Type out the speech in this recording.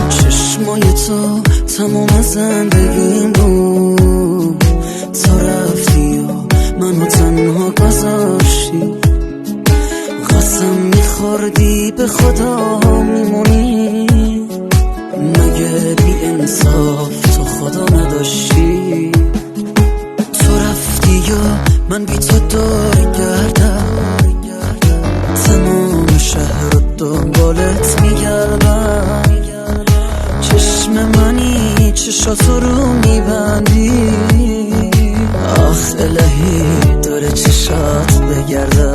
چشمای تو تمام زندگیم بود، تا رفتی و منو تنها گذاشتی. قسم میخوردی به خدا میمونی، مگه بی انصاف تو خدا نداشتی؟ تو رفتی یا من بی تو دور گردم، تمام شهر رو دنبالت میگردم. چشم منی چشاتو رو میبندی، آخ الهی داره چشات بگردم.